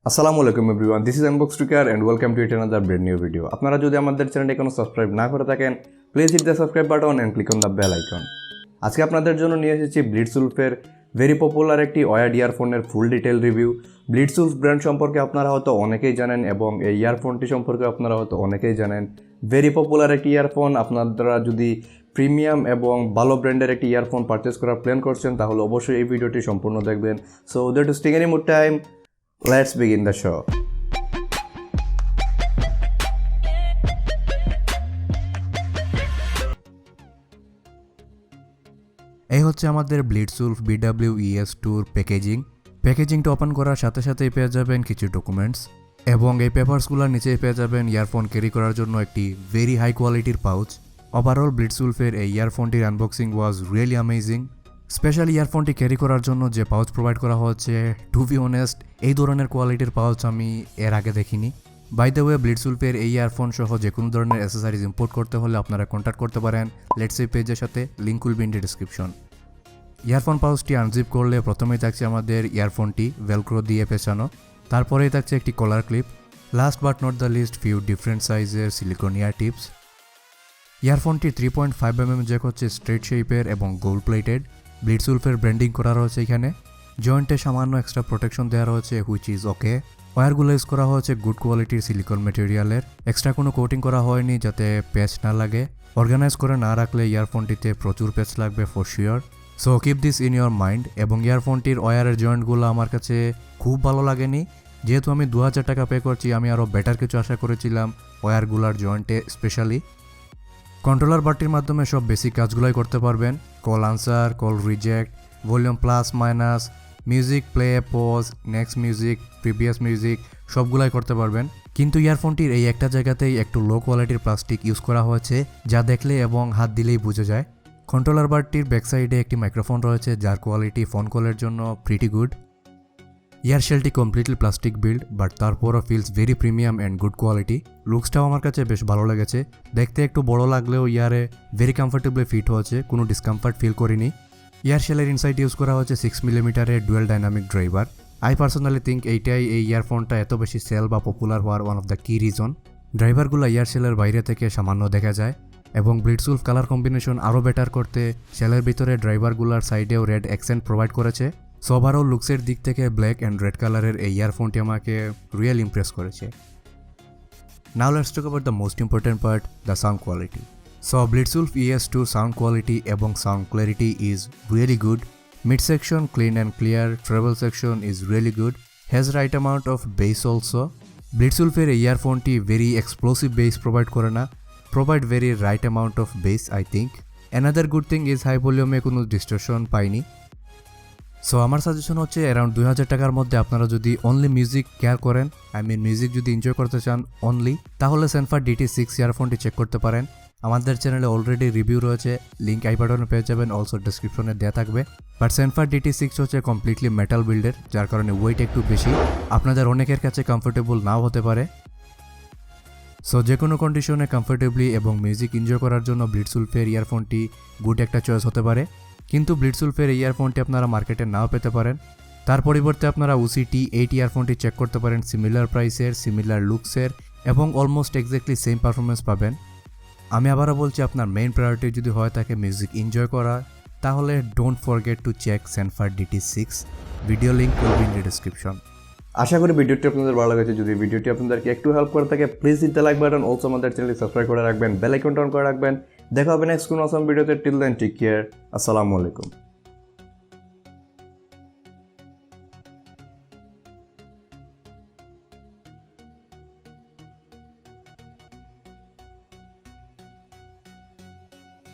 আসসালামু আলাইকুম everyone, this is unbox tricker and welcome to it another brand new video. আপনারা যদি আমাদের চ্যানেলটি এখনো সাবস্ক্রাইব না করে থাকেন, please hit the subscribe button and click on the bell icon. আজকে আপনাদের জন্য নিয়ে এসেছি ব্লিটজউলফের ভেরি পপুলার একটি ওয়ার্ড ইয়ারফোনের full detail review. BlitzWolf brand সম্পর্কে আপনারা হয়তো অনেকেই জানেন এবং এই ইয়ারফোনটি সম্পর্কে আপনারা হয়তো অনেকেই জানেন। ভেরি পপুলার একটি ইয়ারফোন। আপনারা যদি প্রিমিয়াম এবং ভালো ব্র্যান্ডের একটি ইয়ারফোন পারচেস করার প্ল্যান করছেন তাহলে অবশ্যই এই ভিডিওটি সম্পূর্ণ দেখবেন। So without wasting any more time, let's begin the show. এই হচ্ছে আমাদের ব্লিটজউলফ BWES2 প্যাকেজিংটা ওপেন করার সাথে সাথেই পেয়ে যাবেন কিছু ডকুমেন্টস এবং এই পেপারসগুলোর নিচেই পেয়ে যাবেন ইয়ারফোন ক্যারি করার জন্য একটি ভেরি হাই কোয়ালিটির পাউচ। ওভারঅল ব্লিটজউলফের এই ইয়ারফোনটির unboxing was really amazing. Special ইয়ারফোনটি ক্যারি করার জন্য যে পাউচ প্রোভাইড করা হচ্ছে, টু বি অনেস্ট এই ধরনের কোয়ালিটির পাউচ আমি এর আগে দেখিনি। বাই দ্য ওয়ে, ব্লিটজউলফের এই ইয়ারফোন সহ যে কোনো ধরনের অ্যাসেসরিজ ইম্পোর্ট করতে হলে আপনারা কন্ট্যাক্ট করতে পারেন লেটস এই পেজের সাথে, link will be in the description. Earphone পাউচটি আনজিপ করলে প্রথমেই থাকছে আমাদের ইয়ারফোনটি ভেলক্রো দিয়ে পেঁচানো, তারপরেই থাকছে একটি collar clip, last but not the list few different সাইজের সিলিকন ইয়ার টিপস। ইয়ারফোনটি 3.5mm জ্যাক হচ্ছে স্ট্রেট শেপের এবং গোল্ড প্লেটেড। ব্লিটজউলফের ব্র্যান্ডিং করা রয়েছে এখানে। জয়েন্টে সামান্য এক্সট্রা প্রোটেকশন দেওয়া রয়েছে হুইচ ইজ ওকে। ওয়্যারগুলো ইউজ করা হয়েছে গুড কোয়ালিটির সিলিকন ম্যাটেরিয়ালের। এক্সট্রা কোনো কোটিং করা হয়নি যাতে প্যাচ না লাগে। অর্গানাইজ করে না রাখলে ইয়ারফোনটিতে প্রচুর প্যাচ লাগবে for sure. So keep this in your mind. এবং ইয়ারফোনটির ওয়্যারের জয়েন্টগুলো আমার কাছে খুব ভালো লাগেনি। যেহেতু আমি 2000 টাকা পে করছি, আমি আরও বেটার কিছু আশা করেছিলাম ওয়্যারগুলার জয়েন্টে স্পেশালি। কন্ট্রোলার বাটটির মাধ্যমে সব বেসিক কাজগুলোই করতে পারবেন। Call answer, call reject, volume plus minus, music play, pause, next music, previous music সবগুলাই করতে পারবেন। কিন্তু ইয়ারফোনটির এই একটা জায়গাতেই একটু লো কোয়ালিটির প্লাস্টিক ইউজ করা হয়েছে, যা দেখলে এবং হাত দিলেই বোঝা যায়। কন্ট্রোলার বারটির ব্যাকসাইডে একটি মাইক্রোফোন রয়েছে যার কোয়ালিটি ফোন কলের জন্য প্রিটি গুড। ইয়ারশেলটি কমপ্লিটলি প্লাস্টিক বিল্ড, বাট তারপরও feels very premium and good quality. লুকসটাও আমার কাছে বেশ ভালো লেগেছে। দেখতে একটু বড় লাগলেও ইয়ারে ভেরি কমফোর্টেবলি ফিট হয়েছে, কোনো ডিসকমফর্ট ফিল করিনি। ইয়ারশেলের ইনসাইড ইউজ করা হচ্ছে 6mm dual dynamic driver. I personally think এইটাই এই ইয়ারফোনটা এত বেশি সেল বা পপুলার হওয়ার ওয়ান অফ দ্য কি রিজন। ড্রাইভারগুলো ইয়ারশেলের বাইরে থেকে সামান্য দেখা যায় এবং ব্লিটজউলফ কালার কম্বিনেশন আরও বেটার করতে শেলের ভিতরে ড্রাইভারগুলোর সাইডেও রেড অ্যাকসেন্ট প্রোভাইড করেছে। সো ওভারঅল লুকসের দিক থেকে ব্ল্যাক অ্যান্ড রেড কালারের এই ইয়ারফোনটি আমাকে রিয়েল ইমপ্রেস করেছে। Now let's talk about the most important part, the sound quality. So BlitzWolf ES2 sound quality এবং sound clarity is really good. Mid section clean and clear, treble section is really good, has right amount of bass also. ব্লিটজউলফের এই ইয়ারফোনটি very explosive bass provide করে না, provide very right amount of bass I think. Another good thing is high ভলিউমে কোনো distortion পাইনি। So আমার suggestion হচ্ছে অ্যারাউন্ড 2000 টাকার মধ্যে আপনারা যদি অনলি মিউজিক কেয়ার করেন, মিউজিক যদি এনজয় করতে চান অনলি, তাহলে সেনফার DT6 ইয়ারফোনটি চেক করতে পারেন। আমাদের চ্যানেলে অলরেডি রিভিউ রয়েছে, লিঙ্ক আই বাটনে পেয়ে যাবেন, অলসো ডেসক্রিপশনে দেওয়া থাকবে। বাট সেনফার DT6 হচ্ছে কমপ্লিটলি মেটাল বিল্ডের, যার কারণে ওয়েট একটু বেশি, আপনাদের অনেকের কাছে কমফোর্টেবল নাও হতে পারে। সো যে কোনো কন্ডিশনে কমফোর্টেবলি এবং মিউজিক এনজয় করার জন্য ব্লিটজউলফের ইয়ারফোনটি গুড একটা চয়েস হতে পারে। কিন্তু ব্লিটজউলফের এই ইয়ারফোনটি আপনারা মার্কেটে নাও পেতে পারেন। তার পরিবর্তে আপনারা OC-T8 ইয়ারফোনটি চেক করতে পারেন, সিমিলার প্রাইসের, সিমিলার লুকসের এবং অলমোস্ট এক্স্যাক্টলি সেম পারফরমেন্স পাবেন। আমি আবারও বলছি, আপনার মেইন প্রায়োরিটি যদি হয় থাকে মিউজিক এনজয় করা, তাহলে don't forget to check Senfer DT6। Video link will be in the description. আশা করি ভিডিওটি আপনাদের ভালো লেগেছে। যদি ভিডিওটি আপনাদেরকে একটু হেল্প করে থাকে, please hit the like button, also আমাদের চ্যানেলটি সাবস্ক্রাইব করে রাখবেন, বেল আইকনটা অন করে রাখবেন। দেখা হবে নেক্সট কোনো অসাম ভিডিওতে। টিল দেন টেক কেয়ার, আসসালামু আলাইকুম।